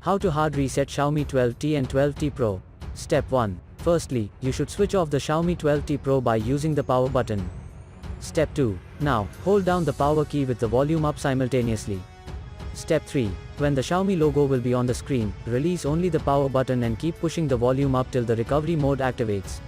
How to hard reset Xiaomi 12T and 12T Pro. Step 1. Firstly, you should switch off the Xiaomi 12T Pro by using the power button. Step 2. Now, hold down the power key with the volume up simultaneously. Step 3. When the Xiaomi logo will be on the screen, release only the power button and keep pushing the volume up till the recovery mode activates.